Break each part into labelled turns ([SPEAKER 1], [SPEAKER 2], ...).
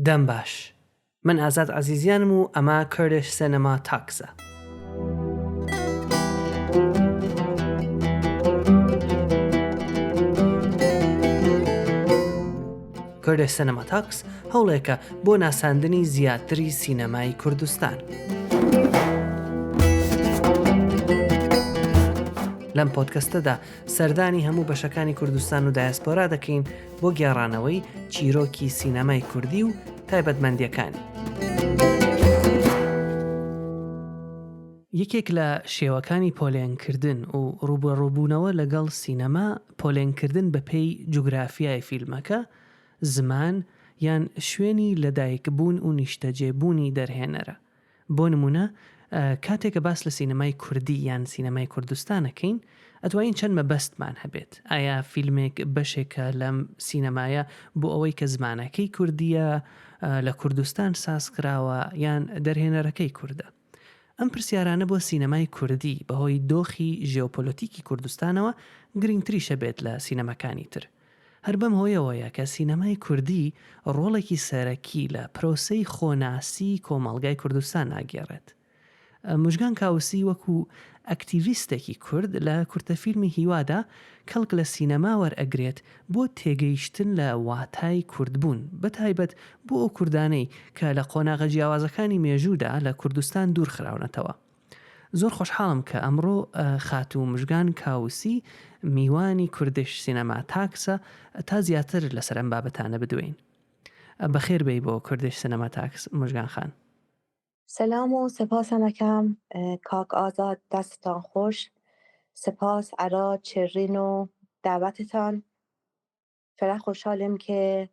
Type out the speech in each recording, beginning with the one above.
[SPEAKER 1] دەم باش. من ئازاد عەزیزیانم و ئەمە کوردیش سینەما تاکسە. کوردیش سینەما تاکس هەوڵێکە بۆ ناساندنی زیاتری سینەمای کوردستان. لەم پۆدکەستەدا سەردانی هەموو بەشەکانی کوردستان و دایاسپۆرا دەکەین بۆ گێڕانەوەی چیرۆکی سینەمای کوردی و تایبەتمەندیەکانی. یەکێک لە شێوەکانی پۆلێنکردن و ڕوبەڕووبوونەوە لەگەڵ سینەما پۆلێنکردن بە پێی جوگرافیای فیلمەکە، زمان یان شوێنی لەدایکبوون و نیشتەجێبوونی دەرهێنەرە. بۆ نمونە کاتێکە باس لە سینەمای کوردی یان سینەمای کوردستانەکەین، ئەتوانین چەند مەبەستمان هەبێت. ئایا فیلمێک بەشێکە لەم سینەمایە بۆ ئەوەی کە زمانەکەی کوردیە لە کوردستان سازکراوە یان دەرهێنەرەکەی کووردە؟ ئەم پرسیارانە بۆ سینەمای کوردی بەهۆی دۆخی ژێوپۆلیتیکی کوردستانەوە گرنگتریشە بێت لە سینەمەکانی تر. هەر بەم هۆیەوەیە کە سینەمای کوردی ڕۆڵێکی سەرەکی لە پرۆسەی خۆناسی کۆمەڵگای کوردستان ئاگێڕێت. مژگان کاوسی وەکو ئەکتیڤیستێکی کورد لە کورتەفیلمی هیوادا کەڵک لە سینەما وەرئەگرێت بۆ تێگەیشتن لە واتای کوردبوون، بەتایبەت بۆ ئەو کوردانەی کە لە قۆناغە جیاوازەکانی مێژوودا لە کوردستان دوور خراونەتەوە. زۆر خۆشحاڵم کە ئەمڕۆ خاتوو مژگان کاوسی میوانی کوردیش سینەما تاکسە تا زیاتر لەسەر ئەم بابەتانە بدوین. بەخێر بێی بۆ کوردیش سینەما تاکس مژگان خان.
[SPEAKER 2] سلام و سپاس همکم کاک آزاد، دستتان خوش. سپاس ارا چرین و دعوتتان. فرا خوشحالم که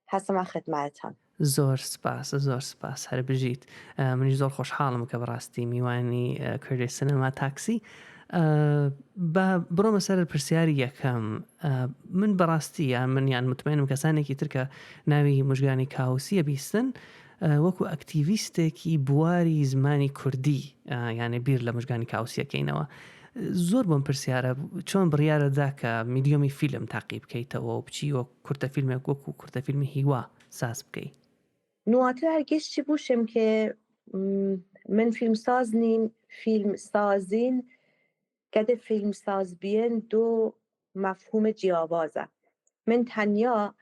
[SPEAKER 2] هستم خدمتتان.
[SPEAKER 1] زۆر سپاس هەر بژیت. منیش زۆر خۆشحاڵم کە بەڕاستی میوانی کوردیش سینەما تاکسی. بڕۆمە سەر پرسیاری یەکەم. من بەڕاستی یان متمەنم کەسانێکی ترکە ناوی مژگانی کاوسیە بیستن وەکو ئەکتیڤیستێکی بواری زمانی کوردی، یانێ بیر لە مژگانی کاوسیەکەینەوە. زۆر بۆم پرسیارە چۆن بڕیارەدا کە میدیۆمی فیلم تاقی بکەیتەوە و بچی وە کورتەفیلمێک وەکو کورتەفیلمی هیوا ساز بکەیت؟
[SPEAKER 2] نواتر هرگز چی بوشم که من فیلمساز نیم، فیلم سازین گده فیلم ساز بیین دو مفهوم جیاوازه. من تنیا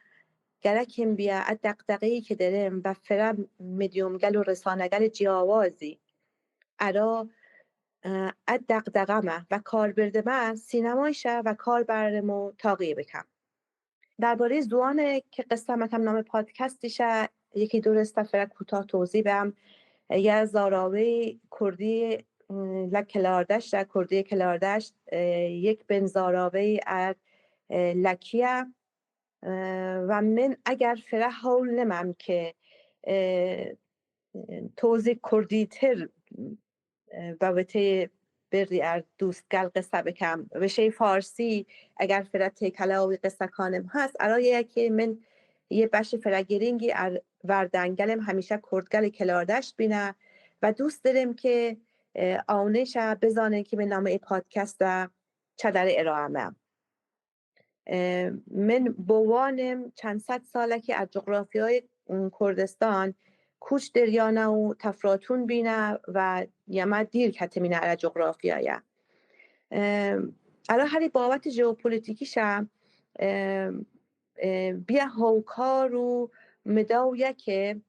[SPEAKER 2] گرکم بیا دقدقه‌ای که دارم و فرم مدیومگل و رسانگل جیاوازی ارا دقدقمه و کار بردمه سینمایشه و کار برمو تاقیه بکم. درباره زوانه که قصه مکم نام پادکستیشه یکی درسته فرق کوتاه توضیح بهم. یه زاراوی کردی لکلاردشت در کردی کلاردشت یک بن زاراوی ار لکیه و من اگر فرق حول نمم که توضیح کردی تر بابته بردی ار دوستگل قصه بکم وشه فارسی اگر فرق تکلاوی قصه کانم هست ارایه که من یه بخش فرگیرینگی وردنگلم همیشه کردگل کلاردشت بینه و دوست دارم که آونش بزانه که به نام ای پادکست چه در ارائه من بوانم چند صد ساله که از جغرافی های کردستان کوچ دریانه و تفراتون بینه و یما دیر کتمینه از جغرافی های الان هری بابت ژئوپلیتیکیشه بیا هوکار و مداویه که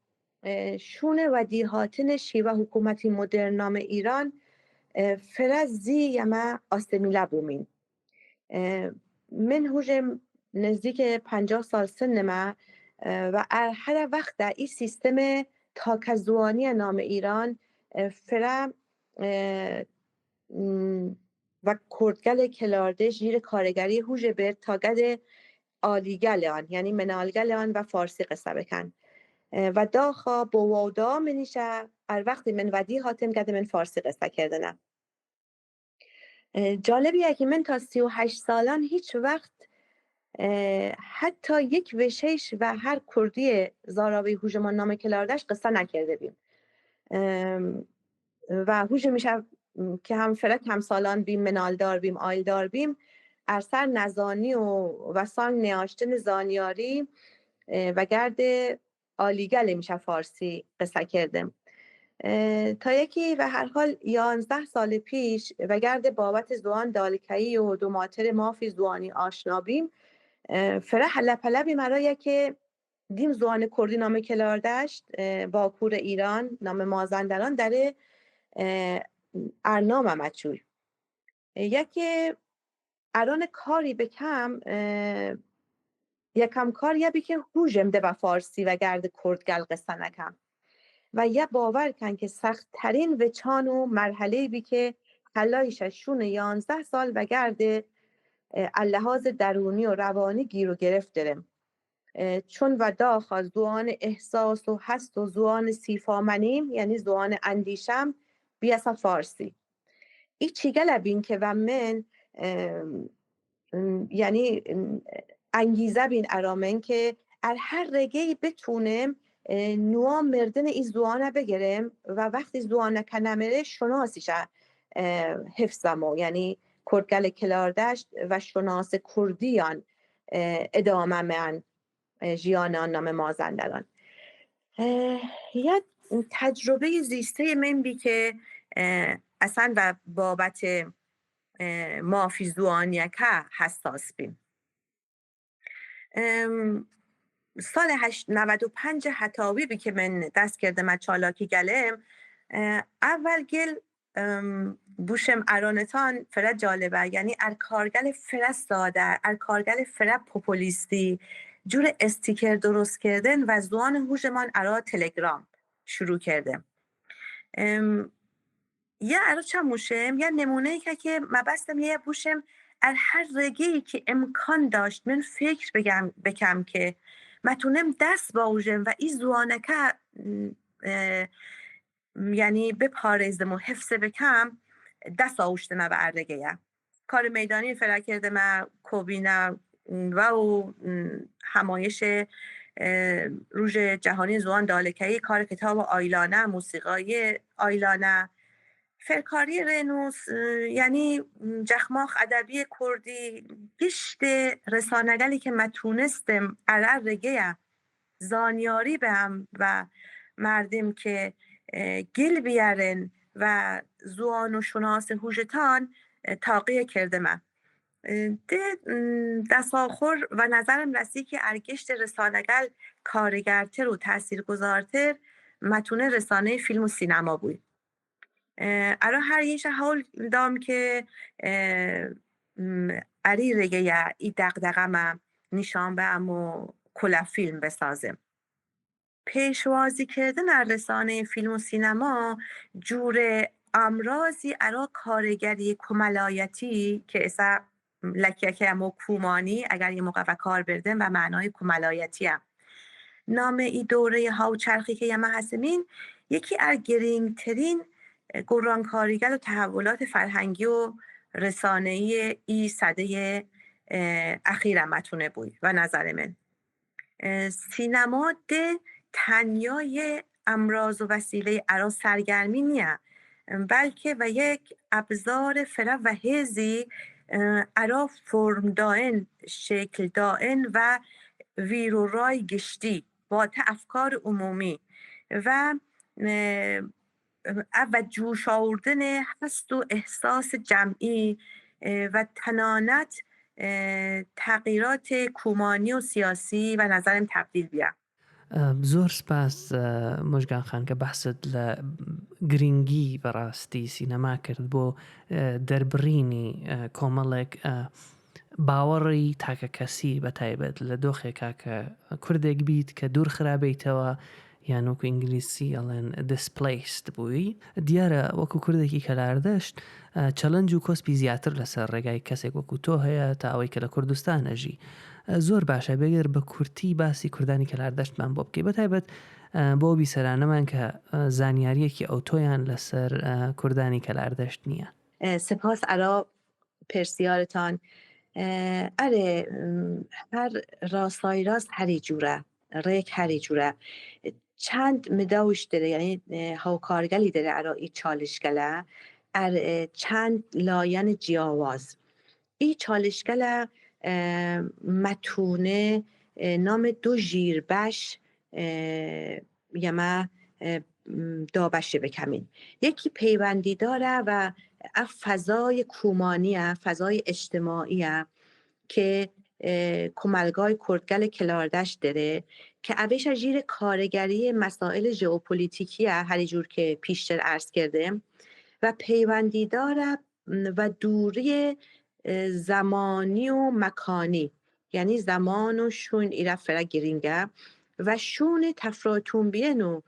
[SPEAKER 2] شونه و دیهاتن شیوه حکومتی مدرن نام ایران فرزی یما آستمیله بومین. من هوجم نزدیک 50 سال سنمه و هر وقت در این سیستم تاکزوانی نام ایران فرم و کردگل کلاردش جیر کارگری هوجه بر تاگد آلیگل آن یعنی منالگل آن و فارسی قصه بکن و داخا بوادا منیشه ار وقتی من ودی هاتم گده من فارسی قصه کردنم. جالبیه که من تا 38 سالان هیچ وقت حتی یک وشش و هر کردی زاراوی هوجمان نام کلاردش قصه نکرده بیم و هوج میشه که هم فرق هم سالان بیم منالدار بیم آیلدار بیم ارسر نزانی و سانگ نیاشتن زانیاری و گرد آلیگل میشه فارسی قصه کردم. تا یکی و هر حال 11 سال پیش و گرد بابت زوان دالکهی و دو ماتر مافی زوانی آشنا بیم، فره لپلبی مرا که دیم زوان کردی نام کلاردشت باکور ایران نام مازندران در ارنام مچوی یکی اران کاری بکم یکم کار یه بی که هوژم ده و فارسی و گرد کرد گل قصه نکم و یه باور کن که سخت ترین و چانو مرحله بی که خلایش شون 11 سال و گرد اللحاظ درونی و روانی گیر و گرفت دارم، چون و داخل زوان احساس و هست و زوان سیفامنیم یعنی زوان اندیشم بیاسا فارسی ای چیگل بین که و من یعنی انگیزه بین ارامن که هر رگهی بتونم نوام مردن ای زوانه بگیرم و وقتی زوانه کنمره شناسیشه حفظمو یعنی کردگل کلاردشت و شناس کردیان ادامه من جیانان نام مازندران. یه تجربه زیسته من بی که اصلا و بابت مافی زوانیه که حساس بیم. سال 95 هتاوی بی که من دست کردم چالاکی گلم اول گل بوشم ارانتان فرد جالبه یعنی کارگل فرد ساده کارگل فرد پوپولیستی جور استیکر درست کردن و زوان هوشمان ارا تلگرام شروع کردم. یه ارا چه موشم یه نمونه ای که مبستم یه بوشم هر رگهی که امکان داشت من فکر بکم که متونم دست باوشم و این زوانه که یعنی بپارزدم و حفظ بکم دست آوشتم و ارگه کار میدانی فرا کردم کوبینه و همایش روز جهانی زوان دالکهی کار کتاب آیلانه موسیقای آیلانه فرکاری رنوس یعنی جخماخ ادبی کردی گشت رسانگلی که متونستم رگه زانیاری بهم و مردم که گل بیارن و زوان و شناس هوشتان تاقیه کرده من دست آخر و نظرم رسی که ارگشت رسانگل کارگرتر و تاثیرگذارتر متونه رسانه فیلم و سینما بود. ارا هر یه حال دام که اری رگه ای دقدقم نشان بهم و کلا فیلم بسازم. پیشوازی کردن در رسانه فیلم و سینما جور امراضی ارا کارگری کمالایتی که اصلا لکیکه امو کومانی اگر یه موقع کار بردن و معنای کمالایتی هم نام ای دوره ها و چرخی که یه حسمین یکی از گرینگ ترین گرانکاریگر و تحولات فرهنگی و رسانه‌ای ای صده اخیر متونه بود و نظر من سینما ده تنیای امراض و وسیله ارا سرگرمی نیه بلکه و یک ابزار فرا و هزی ارا فرم دائن شکل دائن و ویرو رای گشتی با افکار عمومی و جوش آوردن حس و احساس جمعی و تنانت تغییرات کومانی و سیاسی و نظرم تبدیل بیا.
[SPEAKER 1] زۆر سپاس مژگان خان کە بەحست لە گرنگی بەڕاستی سینەما کرد بۆ دەربڕینی کۆمەڵێک باوەڕی تاکە کەسی بە تایبەت لە دۆخێکا کە کوردێک بیت کە دوور خراپەیتەوە یان وەکو ئینگلیسی ئەڵێن دیسپلیسد بووی دیارە وەکو کوردێکی کەلاردەشت چەلەنج و کۆسپی زیاتر لەسەر ڕێگای کەسێک وەکو تۆ هەیە تا ئەوەی کە لە کوردستانەژی زۆر باشە بێگەر بە کورتی باسی کوردانی کەلاردەشتمان بۆ بکەی بەتایبەت بۆ بیسەرانەمان کە زانیاریەکی ئەوتۆیان لەسەر کوردانی کەلاردەشت نییە.
[SPEAKER 2] سپاس ارا پرسیارتان. اره هر راستای راست هری جوره ریک هری جوره چند مداوش داره یعنی هاوکارگلی داره ارا ای چالشگله چند لاین جیاواز ای چالشگله متونه نام دو جیربش یما دابشه بکمین یکی پیوندی داره و فضای کومانیه، فضای اجتماعیه که کملگای کردگل کلاردش داره که اوش جیر کارگری مسائل ژئوپلیتیکیه هر جور که پیشتر عرض کرده و پیوندی داره و دوری زمانی و مکانی، یعنی زمان و شون ایره فرا گرینگه و شون تفراتون بینو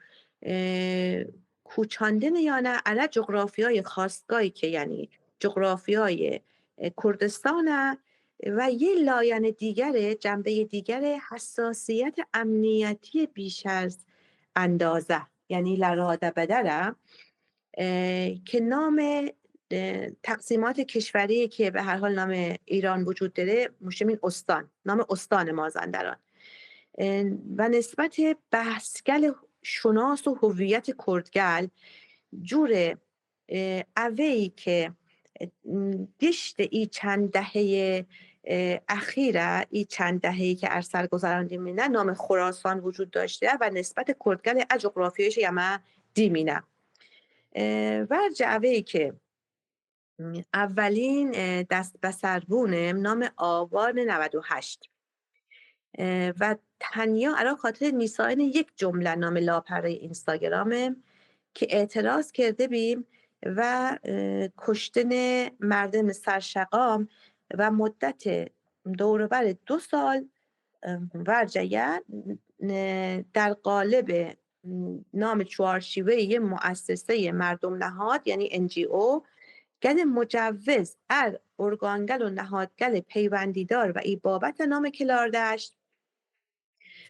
[SPEAKER 2] کوچاندن یانه علا جغرافیای خاصگاهی که یعنی جغرافیای کردستان و یه لاین دیگر، جنبه دیگر حساسیت امنیتی بیش از اندازه، یعنی لراده بدره که نام تقسیمات کشوری که به هر حال نام ایران وجود داره مشمین استان، نام استان مازندران و نسبت بحثگل شناس و هویت کردگل جور اوهی که گشت ای چند دهه اخیره، ای چند دهه‌ای که ارسل گذراندیم مینه نام خراسان وجود داشته و نسبت کردگل جغرافیایش یما دیمینه و جعوهی که اولین دست بسربونم نام آوان 98 و تنیا علا خاطر نیساین یک جمله نام لاپره اینستاگرامم که اعتراض کرده بیم و کشتن مردم سرشقام و مدت دوروبر 2 سال ورجه در قالب نام چوارشیوه یه مؤسسه مردم نهاد یعنی NGO گل مجوز ار ارگانگل و نهادگل پیوندیدار و ای بابت نام کلاردشت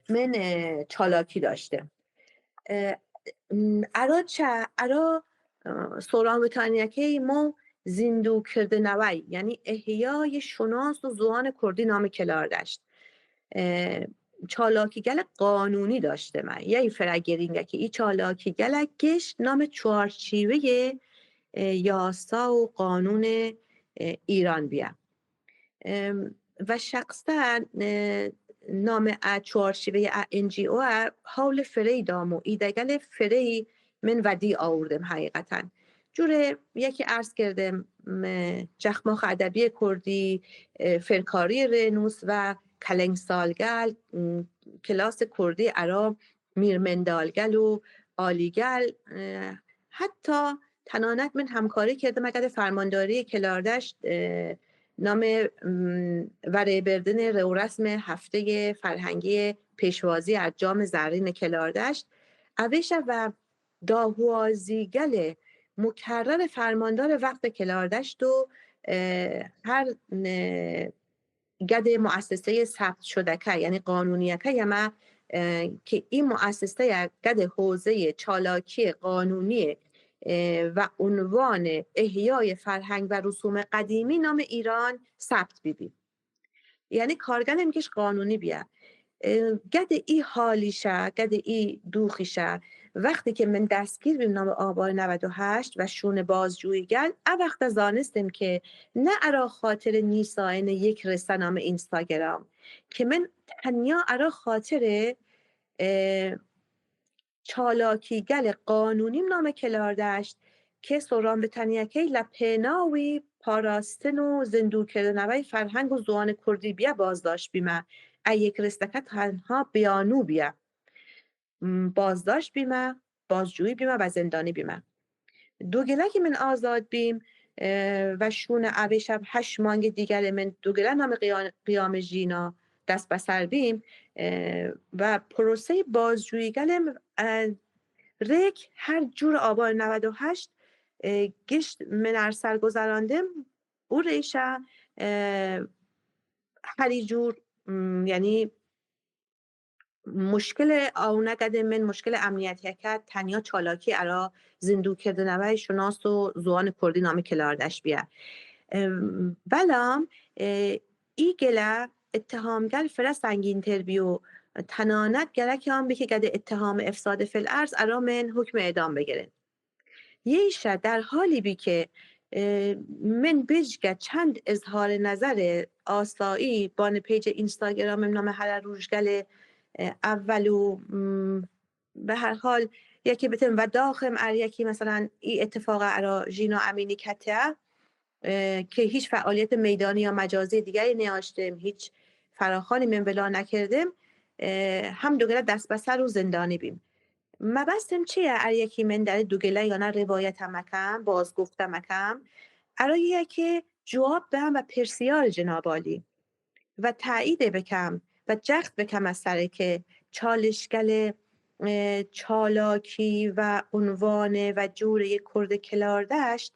[SPEAKER 2] من چالاکی داشته ارا سوران بتانیکی ما زندو کرده نوی یعنی احیای شناس و زوان کردی نام کلاردشت چالاکی گل قانونی داشته من یه فرگرینگه که ای چالاکی گل گشت نام چوارچیوه یاسا و قانون ایران بیا و شخصا نام چوارشیوه NGO حول فری دامو ایدگل فری من ودی آوردم حقیقتا جوره یکی عرض کردم جخماخ ادبی کردی فرکاری رنوس و کلنگ سالگل کلاس کردی ارا میرمندالگل و آلیگل حتی تنانت من همکاری کردم اگر فرمانداری کلاردشت نام وره بردن رو رسم هفته فرهنگی پیشوازی از جام زرین کلاردشت اویش و داهوازیگل مکرر فرماندار وقت کلاردشت و هر گد مؤسسه ثبت شده که یعنی قانونیه که یما که این مؤسسه گد حوزه چالاکی قانونی و عنوان احیای فرهنگ و رسوم قدیمی نام ایران ثبت بیبی یعنی کارگن امکش قانونی بیا گد ای حالیشه گد ای دوخیشه وقتی که من دستگیر بیم نام آبان 98 و شون بازجویی گل وقت زانستم که نه ارا خاطر نیساین یک رسه نام اینستاگرام که من تنیا ارا خاطر چالاکی گل قانونیم نام کلاردشت که سوران به تنیکی لپناوی پاراستن و زندور کردن نوی فرهنگ و زوان کردی بیا بازداشت بیمه یک رستکت تنها بیانو بیا بازداشت بیمه بازجویی بیمه و زندانی بیمه دو گله که من آزاد بیم و شون اوی شب 8 مانگ دیگر من دو گله نام قیام جینا دست بسر بیم و پروسه بازجویی گلم ریک هر جور آبان 98 گشت من ارسل گذراندم او ریشه هری جور یعنی مشکل آونگده من مشکل امنیتی که تنیا چالاکی ارا زندو کرده نوی شناس و زوان کردی نام کلاردش بیا بلام ای گله اتهامگر فرا سنگین تربیو تنانت گله که هم بی که گده اتهام افساد فی الارض ارا من حکم اعدام بگیرن ییشه در حالی بی که من بجگه چند اظهار نظر آسایی بان پیج اینستاگرام نام هر روشگل اولو به هر حال یکی بتن و داخم یکی مثلا این اتفاق ارا جینا امینی کته که هیچ فعالیت میدانی یا مجازی دیگری نیاشتم، هیچ فراخانی من بلا نکردم، هم دوگله دست به سر و زندانی بیم. مبستم چیه یکی من در دوگله یا نه روایت مکم باز گفتم مکم ارایه که جواب بهم و پرسیار جنابالی و تایید بکم و جخت بکم از سر که چالشگل چالاکی و عنوان و جور یک کرد کلاردشت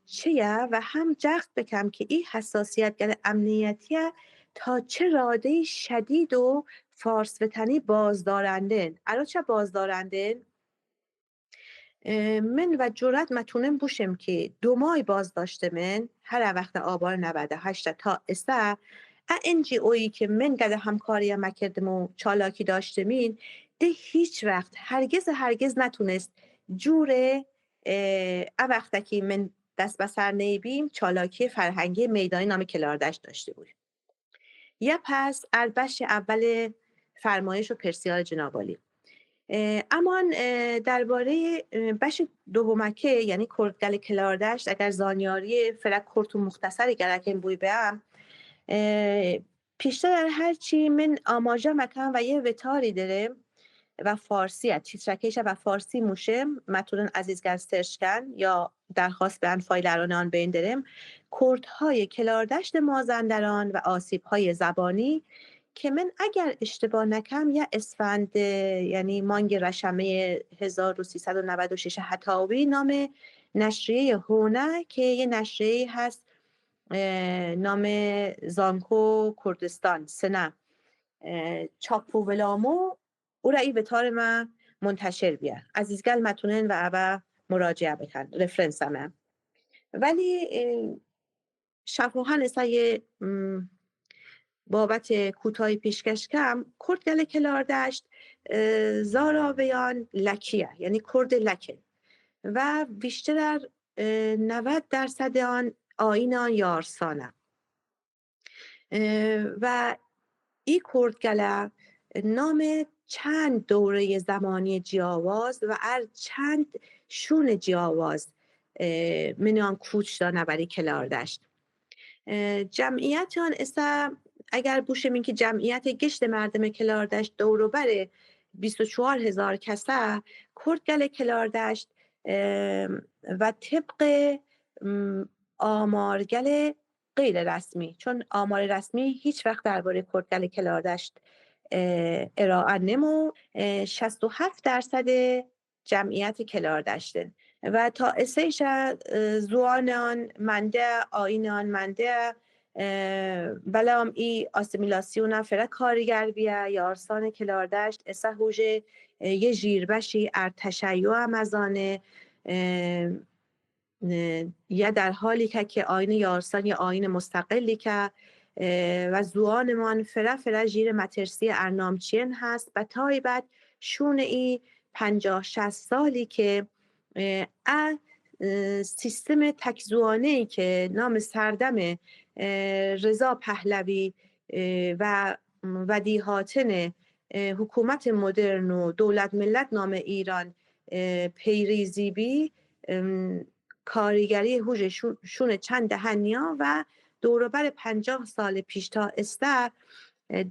[SPEAKER 2] چیه و هم جخت بکم که این حساسیت گل امنیتیه تا چه راده شدید و فارس وطنی بازدارندن ارا چه بازدارندن من و جرات متونم بوشم که 2 ماه باز داشته من هر وقت آبار 98 تا اسا انجی اویی که من گده همکاری مکردم و چالاکی داشتمین ده هیچ وقت هرگز نتونست جور وقتا که من دست به سر نیبیم چالاکی فرهنگی میدانی نام کلاردشت داشته بود. یا پس بخش اول فرمایش و پرسیار جنابالی. اما درباره بخش دومکه یعنی کردگل کلاردشت اگر زانیاری فرق کرد و مختصری گرکن بوی بهم پیشتر هرچی من آماجه مکم و یه وتاری دارم و فارسی از تیترکش و فارسی موشم متونن عزیزگر سرچ کن یا درخواست به فایل ارانان بین دارم کردهای کلاردشت مازندران و آسیب‌های زبانی که من اگر اشتباه نکم یا اسفند یعنی مانگ رشمه 1396 حتاوی نام نشریه هونه که یه نشریه هست نام زانکو کردستان سنه چاپو ولامو او را ای به طور ما منتشر بیا عزیزگل متونن و ابا مراجعه بکن رفرنس همه ولی شفاهن اسای بابت کوتاهی پیشکش کم کردگل کلاردشت زاراویان لکیه یعنی کرد لکه و بیشتر 90% آن آیین آن یارسانه و این کردگله نام چند دوره زمانی جیاواز و چند شون جیاواز منیان کوچ دانه بری کلاردشت جمعیت آن اسا اگر بوشم این که جمعیت گشت مردم کلاردشت دورو بره 24,000 کسه کردگل کلاردشت و طبق آمارگل غیر رسمی چون آمار رسمی هیچ وقت درباره کردگل کلاردشت ارائه نمو 67% جمعیت کلاردشتن و تا اسیش زوانان منده آینان منده بلام ای آسیمیلاسیون فرق کارگر بیا یارسان کلاردشت اسا هوژه یه جیربشی ارتشیو امازانه یا در حالی که آین یارسان یا آین مستقلی که و زوانمان فرا جیر مترسی ارنامچین هست و تایبت شون ای 50-60 سالی که سیستم تکزوانه‌ای که نام سردم رضا پهلوی و ودیهاتن حکومت مدرن و دولت ملت نام ایران پیریزی بی کارگری هوش شون چند دهنیا و دوروبر 50 سال پیش تا استه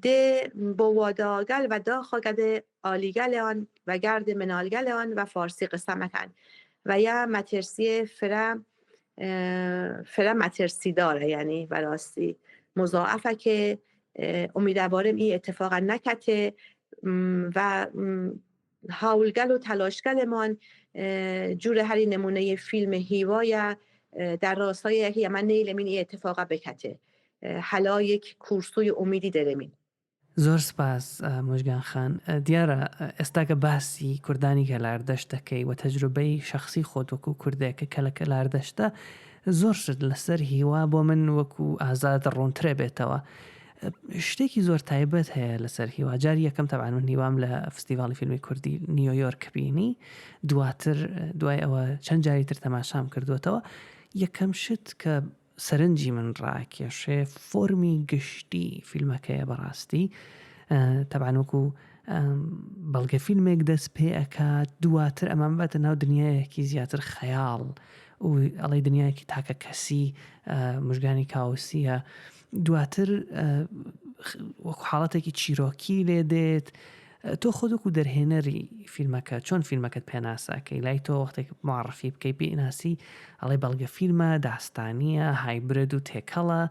[SPEAKER 2] ده بواداگل و داخاگد آلیگل آن و گرد منالگل آن و فارسی قسم کن و یا مترسی فرا مترسی داره یعنی براستی مضاعفه که امیدوارم این اتفاقا نکته و حاولگل و تلاشگل من جور هری نمونه فیلم هیوای در راستای یکی من نیلمین این اتفاقا بکته حالا یک کورسوی امیدی دارمین
[SPEAKER 1] زۆر سپاس مژگان خان دیارە ئێستا کە باسی کوردانی کەلاردەشت دەکەی و تەجروبەی شخصی خۆت وەکو کوردێکە کە لە کەلاردەشتە زۆر شت لەسەر هیوا بۆ من وەکو ئازاد ڕوونترێ بێتەوە شتێکی زۆر تایبەت هەیە لەسەر هیوا جاری یەکەم تەبعاً من هیوام لە فستیڤاڵی فیلمی کوردی نیویۆرک بینی دوای ئەوە چەند جاری تر تەماشام کردووەتەوە یەکەم شت کە سەرنجی من ڕاکێشێ فۆرمی گشتی فیلمەکەیە بەڕاستی تەبعاً وەکو بەڵگە فیلمێک دەست پێ ئەکات دواتر ئەمان باتە ناو دنیایەکی زیاتر خەیاڵ و ئەڵێ دنیایەکی تاکە کەسی مژگانی کاوسیە دواتر وەکو حاڵەتێکی چیرۆکی لێ دێت تۆ خۆدوەکو دەرهێنەری فیلمەکە چۆن فیلمەکەت پێناساکەی لای تۆ وەختێک معڕفی بکەی پێناسی ئەڵێ بەڵگە فیلمە داستانیە هایبرد و تێکەڵە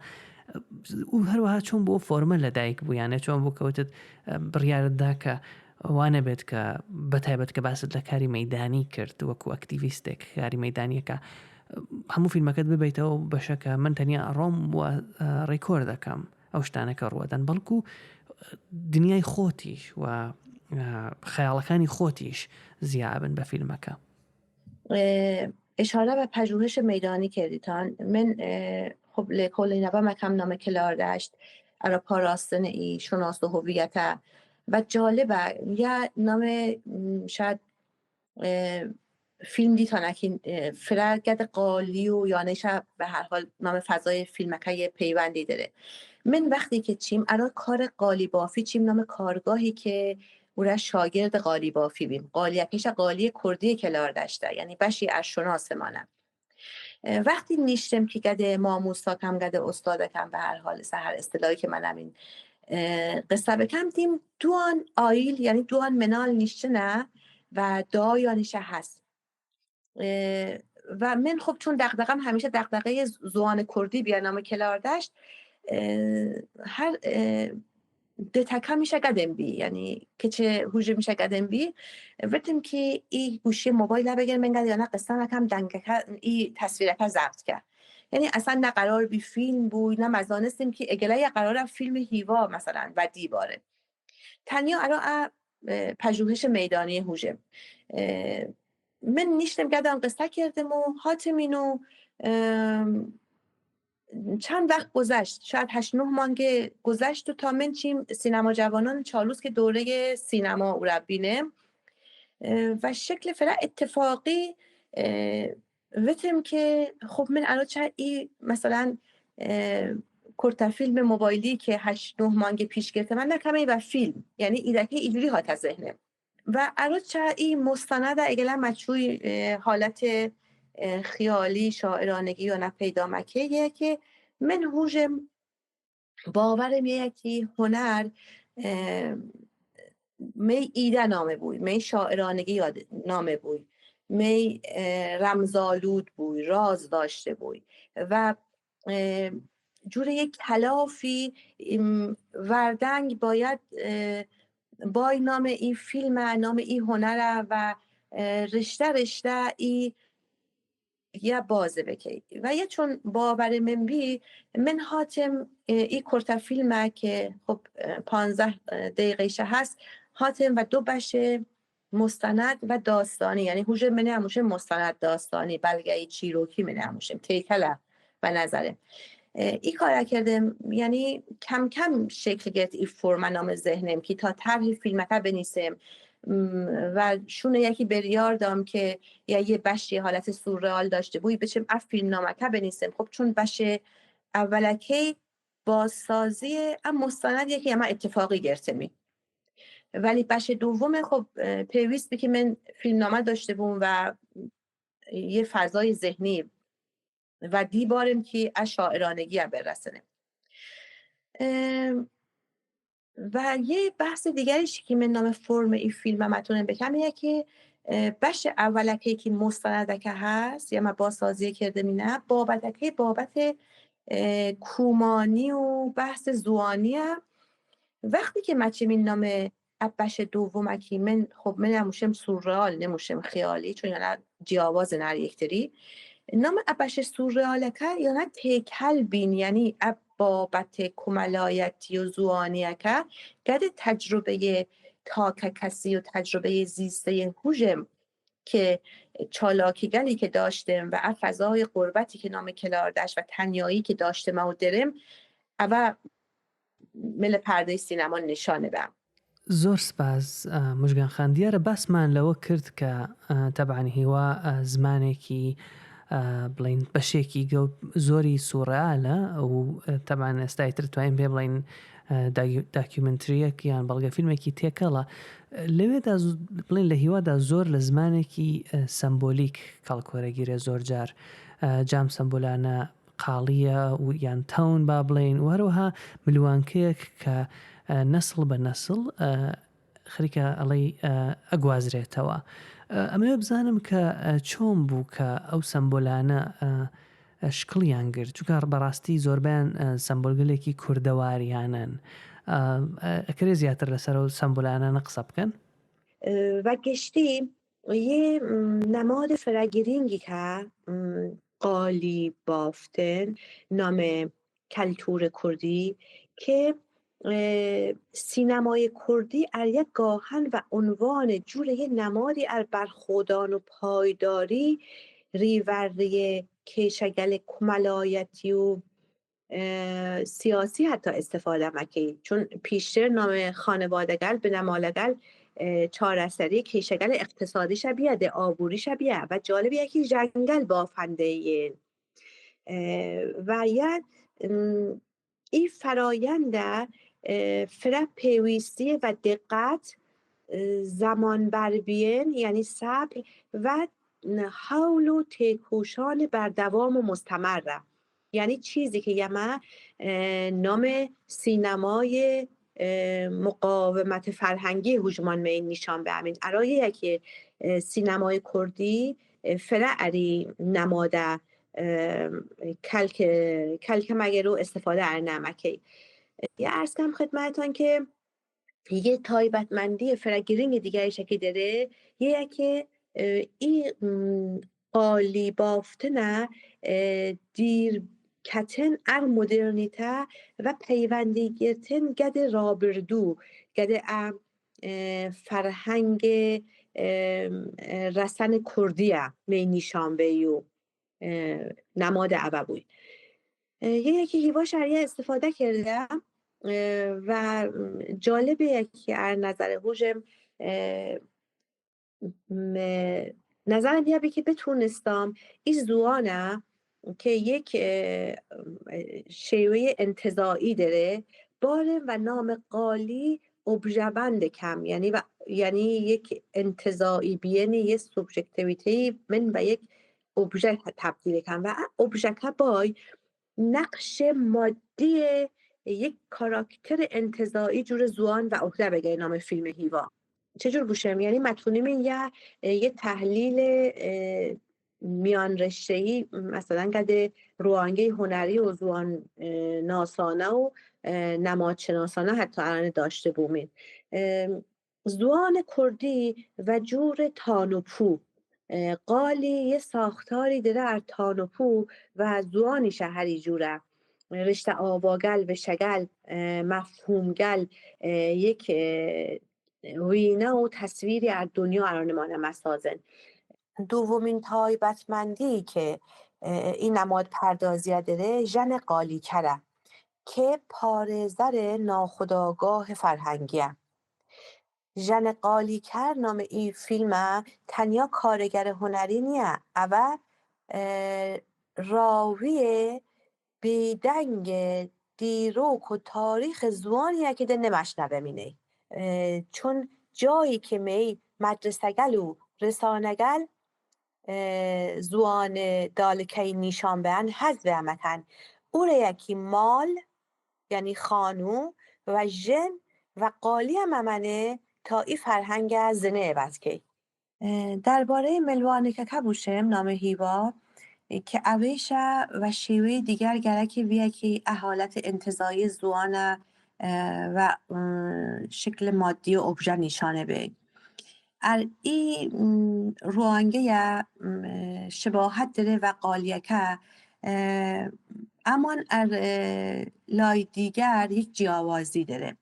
[SPEAKER 1] و هەروەها چۆن بۆ فۆرمە لەدایک بوویانە چۆن بۆ کەوتت بڕیارتدا کە وانە بێت کە بەتایبەت کە باست لە کاری مەیدانی کرد وەکو ئەکتیڤیستێک کاری مەیدانیەکە هەموو فیلمەکەت ببیتەوە بەشەکە من تەنیا ئەڕۆم و ڕێکۆرد دەکەم ئەو شتانەکە ڕوەدەن بەڵکو دنیای خۆتیش و خەیاڵەکانی خۆتیش زیابن بە فیلمەکە.
[SPEAKER 2] اشاره به پژوهش میدانی کردیتان من خب لکل نبا مکم نام کلاردشت ارا پاراستن ای شناس و هویت و جالبه یا نام شاید فیلم دیتانکی فرگد قالی و یانشه به هر حال نام فضای فیلمکه پیوندی داره من وقتی که چیم ارا کار قالی بافی چیم نام کارگاهی که او را شاگرد قالی بافی بیم قالیکش قالی کردی کلاردشته یعنی بشی از شناس مانم وقتی نیشتم که گده ماموسا کم گده استاد کم به هر حال سهر اصطلاحی که منم این قصه بکم دیم دوان آیل یعنی دوان منال نیشته نه و دا یا نیشه هست و من خب چون دغدغم همیشه دغدغه زوان کردی بیانام کلاردشت هر دتکا میشه قدم بی یعنی که چه هوجه میشه قدم بی وقتیم که ای گوشی موبایل بگیر من قد یا نه قصه نکم دنگه ای تصویرکه ضبط کرد یعنی اصلا نه قرار بی فیلم بود نه مزانستیم که اگله قرار فیلم هیوا مثلا و دیواره تنیا ارا پژوهش میدانی هوجه من نیشتم قدم قصه کردم و حاتمینو چند وقت گذشت شاید 8-9 ماه گذشت و تا من چیم سینما جوانان چالوس که دوره سینما او را بینم و شکل فرا اتفاقی وتم که خب من الان چه ای مثلا کرتا فیلم موبایلی که 8-9 ماه پیش گرفته من نکمه و فیلم یعنی ایدکی اینجوری هات از ذهنم و الان چه ای مستند اگلا مچوی حالت خیالی شاعرانگی یا نه پیدا مکه که من هوجم باورم یکی هنر می ایده نامه بوی می شاعرانگی نامه بوی می رمزالود بوی راز داشته بوی و جور یک تلافی وردنگ باید بای نام این فیلم نام این هنر و رشته ای یا بازه بکی و یه چون باور من بی من حاتم ای کرتا فیلمه که خب 15 دقیقه هست حاتم و 2 بشه مستند و داستانی یعنی هوجه منه هموشه مستند داستانی بلگه ای چیروکی منه هموشه تیکله و نظره ای کار کردم یعنی کم کم شکل گرفت ای فرم نام ذهنم که تا طرح فیلمکه بنیسم و شونه یکی بریار دام که یا یه بشی حالت سورئال داشته بوی بچم اف فیلم نامکه بنیسم خب چون بشه اولکی بازسازی مستند یکی اما اتفاقی گرفتمی ولی بشه دوم خب پیوست بی که من فیلم نامه داشته بوم و یه فضای ذهنی و دیبارم که از شاعرانگی هم برسنه و یه بحث دیگریش که من نام فرم این فیلم متونم بکنم یه که بخش اولکی که مستندکه هست یا ما بازسازی کرده مینه بابت کومانی و بحث زوانی هم. وقتی که مچه من نام بخش دومکی من خب من نموشم سورئال نموشم خیالی چون یعنی جیاواز نر یکتری نام بخش سورئالکه یعنی تیکل بین یعنی بابت کمالایتی و زوانیکه گده تجربه تاکه کسی و تجربه زیسته هوجم که چالاکی گلی که داشتم و فضای قربتی که نام کلاردش و تنیایی که داشتم و درم اول مل پرده سینما نشانه بم
[SPEAKER 1] زۆر سپاس مژگان خان دیارە باسمان لەوە کرد کە تەبعاً هیوا زمانێکی بڵین بەشێکی زۆری سوورئالە و تەبعاً ئێستای تر توانین پێ بڵین داکیومنتریەک یان بەڵگە فیلمێکی تێکەڵە لەوێدا بڵێن لە هیوادا زۆر لە زمانێکی سمبۆلیک کەڵکۆرەگیرێ زۆر جار جام سمبولانە قاڵیە و یان تاون با بڵێن وەروەها ملوانکەیەک کە نەسڵ بە نەسڵ خەریکە ئەڵەی ئەگوازرێتەوە. ئەمەوێ بزانم کە چۆن بوو کە ئەو سمبۆلانە شکڵیان گرت چونکە بەڕاستی زۆربیان سمبۆلگەلێکی کوردەواریانن. ئەکرێ زیاتر لەسەر ئەو سمبۆلانانە قسە بکەن؟
[SPEAKER 2] و گشتی یه نماد فرگیرینگی که قالی بافتن نام کلتور کردی که سینمای کردی ار یک گاهن و عنوان جور یه نمادی ار برخودان و پایداری ریوری کشگل کملایتی و سیاسی حتی استفاده مکی چون پیشتر نام خانوادگل به نمالگل چارەسەری کێشەگەل اقتصادیشە بیە ئابووریشە بیە و جالبیەکی جنگل بافندەیین و یاد این فرایند فرا پیوستی و دقت زمان بربین یعنی صبر و حول و تکوشان بر دوام و مستمره یعنی چیزی که یما نام سینمای مقاومت فرهنگی هوشمان می نشان به همین ارایه که سینمای کردی فرعری نماده کلک مگرو استفاده ار نمکی یه عرض کنم خدمتان که یه تایبتمندی فرگیرینگ دیگری شکل داره یه که این قالی بافتنه دیر کتن ار مدرنیته و پیوندی گرتن گد رابردو گد فرهنگ رسن کردیه می نشان بیو نماد عبوی یکی هیوا شریعه استفاده کرده و جالبه یکی از نظر هوشم نظرم دیگه که بتونستم این زوانه که یک شیوه انتزاعی داره باره و نام قالی ابژبند کم یعنی یک انتزاعی بیانی یک سوبژکتیویتی من و یک ابژه تبدیل کم و ابژه بای نقش مادی یک کاراکتر انتزاعی جور زوان و عهده بگه نام فیلم هیوا چجور بوشم؟ یعنی متونیم یه تحلیل میان رشته‌ای مثلا گده روانگه هنری و زوان ناسانه و نمادشناسانه حتی الان داشته بومین زوان کردی و جور تانوپو قالی یه ساختاری داره ار تانوپو و زوانی شهری جوره رشته آواگل و شگل مفهومگل یک وینه و تصویری از دنیا ارانمان مسازن دومین تایبتمندی که این نماد پردازی داره ژن قالی کره که پاره‌زر ناخودآگاه فرهنگیه ژن قالیکر نام این فیلم تنیا کارگر هنری نیه اما راوی بیدنگ دیروک و تاریخ زوانیه که ده نمشنوه مینه چون جایی که می مدرسگل و رسانگل زوان دالکی نیشان بهن حذف همتن او را یکی مال یعنی خانو و ژن و قالی هم امنه تا ای فرهنگ زنه عوض که درباره ملوانکه بوشم نام هیوا که اویشه و شیوه دیگر گرکی ویه که احالت انتزاعی زوانه و شکل مادی و ابژه نشانه به ای روانگه شباهت داره و قالیکه اما لای دیگر یک جیاوازی داره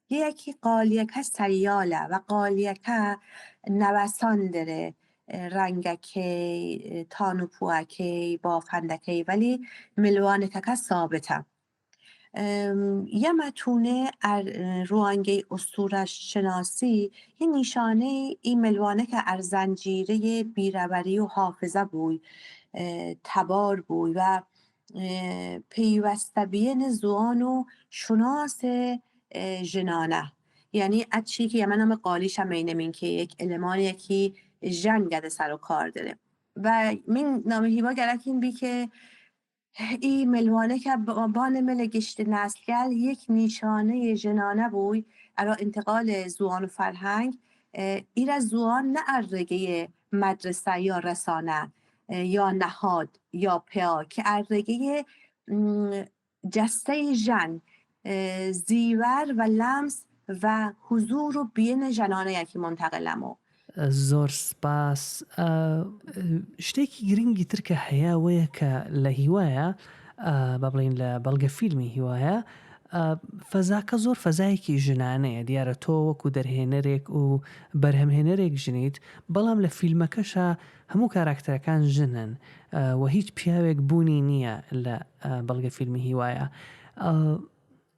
[SPEAKER 2] یکی قالیکه سریاله و قالیکه نوسان داره رنگکی تانوپوکی بافندکی ولی ملوانکه ثابته یه متونه روانگه اسطورش شناسی یه نشانه این ملوانه که زنجیره بیربری و حافظه بوی تبار بوی و پیوسته بین زوان و شناس ژنانه، یعنی از چی که یمن هم قالیش هم اینمین که یک المان یکی ژن گده سر و کار داره و من نام هیوا گرکین بی که ای ملوانه که بان مل گشت نسلگل یک نیشانه ژنانه بوی ارا انتقال زوان و فرهنگ ایر از زوان نه ارگه مدرسه یا رسانه یا نهاد یا پیا که ارگه جسته ژن زیور و لمس و حضور و بین ژنانه یکی منتقلمو.
[SPEAKER 1] زۆر سپاس. شتێکی گرنگی تر کە هەیە وەیە کە لە هیوایە با بڵین لە بەڵگە فیلمی هیوایە فەزاکە زۆر فەزایەکی ژنانەیە، دیارە تۆ وەکو دەرهێنەرێک و بەرهەمهێنەرێک ژنیت، بەڵام لە فیلمەکەشە هەموو کاراکتەرەکان ژنن و هیچ پیاوێک بوونی نییە لە بەڵگە فیلمی هیوایە.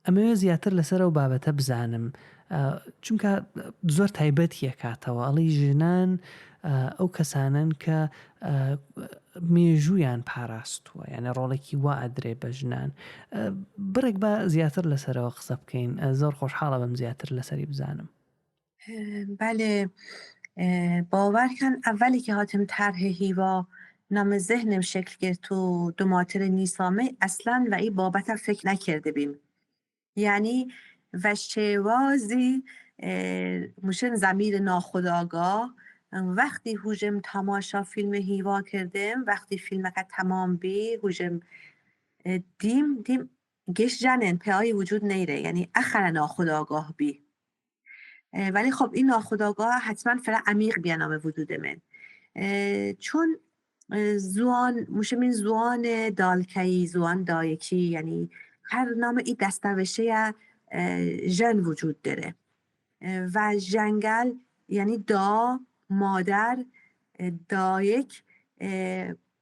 [SPEAKER 1] ئەمەوێ زیاتر لەسەر ئەو بابەتە بزانم چونکە زۆر تایبەتیە کاتەوە ئەڵی ژنان ئەو کەسانن کە مێژوویان پاراستووە، یعنی ڕۆڵێکی وا ئەدرێ بە ژنان. بڕێک بە زیاتر لەسەرەوە قسە بکەین، زۆر خۆشحاڵە بم زیاتر لەسەری بزانم.
[SPEAKER 2] بله، باور کن اولی که هاتم طرح هیوا نام ذهنم شکل گرفت تو دوماتر نیسامه اصلا و این بابت فکر نکرده بیم، یعنی و شوازی مشن زمیر ناخودآگاه وقتی هوجم تماشا فیلم هیوا کردم، وقتی فیلم که تمام بی هوجم دیم گش جنن پیایی وجود نیره، یعنی اخر ناخودآگاه بی، ولی خب این ناخودآگاه حتما فرا عمیق بیانام وجود من، چون زوان مشه من زوان دالکی زوان دایکی، یعنی هر نام ای دستوشه ژن وجود داره و جنگل یعنی دا مادر دایک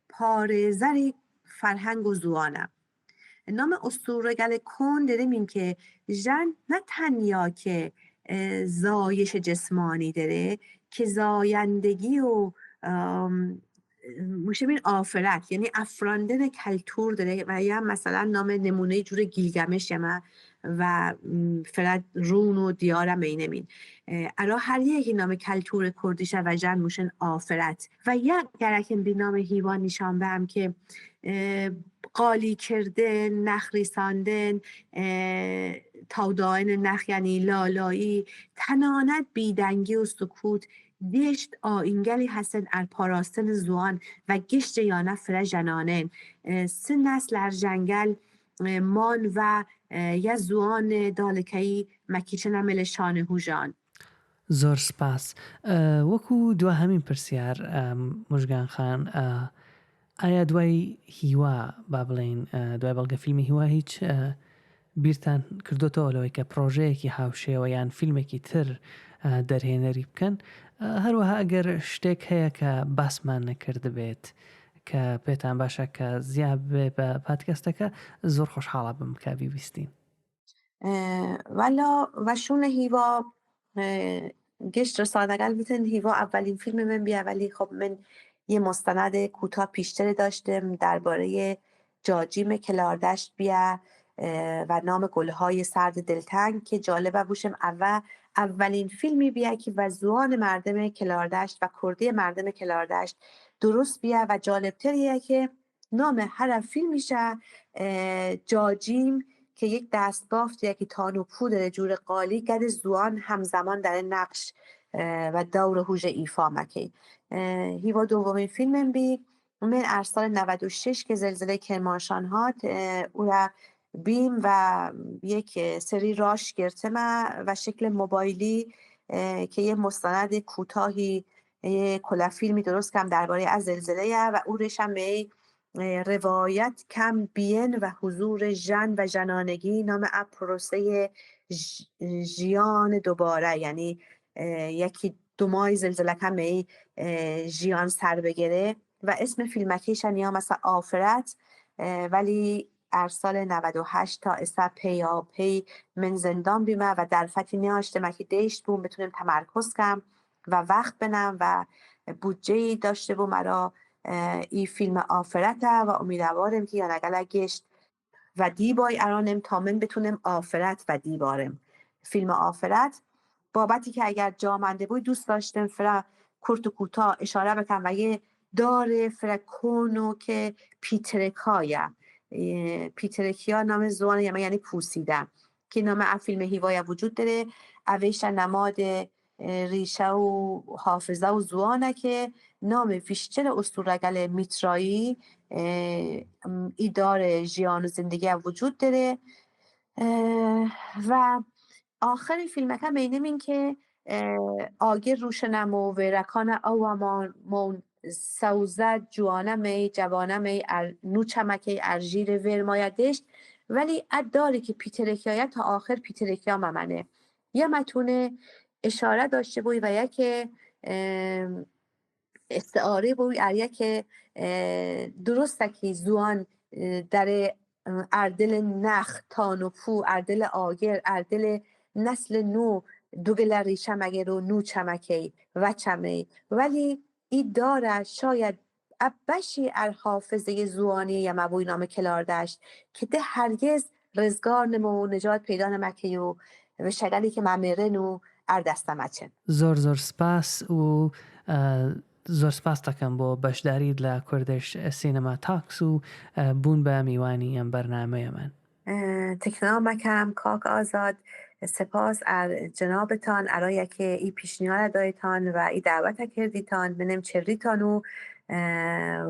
[SPEAKER 2] پارزری فرهنگ و زوانه. نام اسطوره‌گل کن داریم این که ژن نه تنیا که زایش جسمانی داره که زایندگی و میشه بین آفرت، یعنی افراندن کلتور داره و یا مثلا نام نمونه جور گیلگمش یمه و فرد رون و دیارم اینمین ارا هر یکی نام کلتور کردیشه و جن موشن آفرت و یا گرکن بی نام هیوان نشان بهم که قالی کردن، نخریساندن، تاوداین نخ یعنی لالایی تنانت بیدنگی و سکوت دیشت آینگلی هستن ار پاراستن زوان و گشت یانه فره جنانن سه نسل ار جنگل مان و یا زوان دالکی مکیچن عمل شانه هوژان.
[SPEAKER 1] زۆر سپاس. وەکو دوا هەمین پرسیار مژگان خان، ئایا دوای هیوا با بڵێن دوای بەڵگە فیلمی هیوا هیچ بیرتان کردوتەوە لەوەی کە پرۆژەیەکی هاوشێوە یان فیلمێکی تر دەرهێنەری بکەن؟ هەروەها ئەگەر شتێک هەیە کە باسمان نەکرد بێت کە پێتان باشە کە زیاد بێ بە پادکەستەکە، زۆر خۆشحاڵە بم کە بیبیستین.
[SPEAKER 2] والا و شون هیوا گشت رسانگل بیتن هیوا اولین فیلم من بیه، ولی خب من یه مستند کوتاه پیشتر داشتم درباره جاجیم کلاردشت بیه و نام گلهای سرد دلتنگ که جالبه بوشم اولین فیلمی بیه که وزوان مردم کلاردشت و کردی مردم کلاردشت درست بیه و جالبتریه که نام هر فیلم میشه جاجیم که یک دستبافت یکی تانو پودر جور قالی گد زوان همزمان در نقش و دور هوژ ایفا مکی. هیوا دومین فیلمم بی من ارسال 96 که زلزله کرمانشاه هات او را بیم و یک سری راش گرتم و شکل موبایلی که یه مستند کوتاهی کلا فیلمی درست کم درباره از زلزله و او رشم به روایت کم بین و حضور ژن و ژنانگی نام پروسه ژیان دوباره، یعنی یکی دو ماه زلزله کم به ژیان سر بگیره و اسم فیلمکیشن یا مثلا آفرت، ولی ارسال 98 تا اسا پی من زندان بیمه و در فتی نیاشته مکی دیشت بوم بتونیم تمرکز کم و وقت بنم و بودجه داشته بوم مرا این فیلم آفرته و امیدوارم که یا نگل گشت و دیبای ارانم تا من بتونم آفرت و دیبارم فیلم آفرت، بابتی که اگر جامنده بود دوست داشتم فرا کورت و کوتاه اشاره بکنم و یه داره فرا کونو که پیترکیا نام زوان یعنی پوسیدن که نام فیلم هیوایا وجود داره. اویش نماد ریشه و حافظه و زوانه که نام ویشچر استورگل میترایی ای داره جیان و زندگی وجود داره. و آخر فیلم که بینیم این که آگر روشنمو و رکان آوامان سوزد جوانه می جوانه می نو چمکه ارژیر ورمایدشت، ولی اداره که پیترکیایت تا آخر پیترکیا ممنه یا متونه اشاره داشته بوی و یا که استعاره بوی اریا که درسته که زوان در اردل نخ تانوپو اردل آگر اردل نسل نو دوگل ریشه مگه رو نو چمکی و چمی، ولی ای داره شاید ابشی حافظه زوانی یا مبوی نام کلاردشت که ده هرگز رزگار نمو نجات پیدا نمکی و شگلی که ممیرن و اردستمچن.
[SPEAKER 1] زۆر سپاس و زۆر سپاس دەکەم بۆ بەشداریت لە کوردش سینەما تاکس و بوون بە میوانی ئەم بەرنامەیەمان.
[SPEAKER 2] تکنامکم کاک آزاد، سپاس از جنابتان ارایی که ای پیشنهاد دایتان و ای دعوت کردیتان بنم چریتان و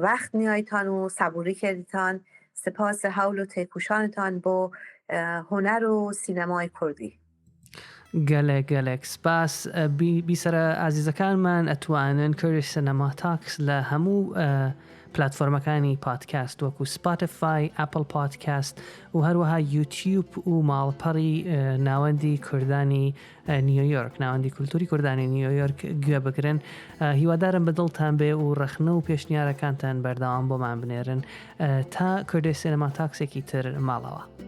[SPEAKER 2] وقت نیایتان و صبوری کردیتان. سپاس حول و تکوشانتان با هنر و سینمای کردی.
[SPEAKER 1] گەلێک سپاس. بیسەرە ئازیزەکانمان ئەتوانن کوردش سینەما تاکس لە هەموو پلاتفۆرمەکانی پادکاست وەکو سپاتیفای، ئەپل پادکاست و هەروەها یوتیوب و ماڵپەڕی ناوەندی کوردانی نیویۆرک، ناوەندی کولتوری کوردانی نیویۆرک گوێ بگرن. هیوادارم بەدڵتان بێ و ڕەخنە و پێشنیارەکانتان بەردەوام بۆمان بنێرن تا کوردش سینەما تاکسێکی تر ماڵەوە.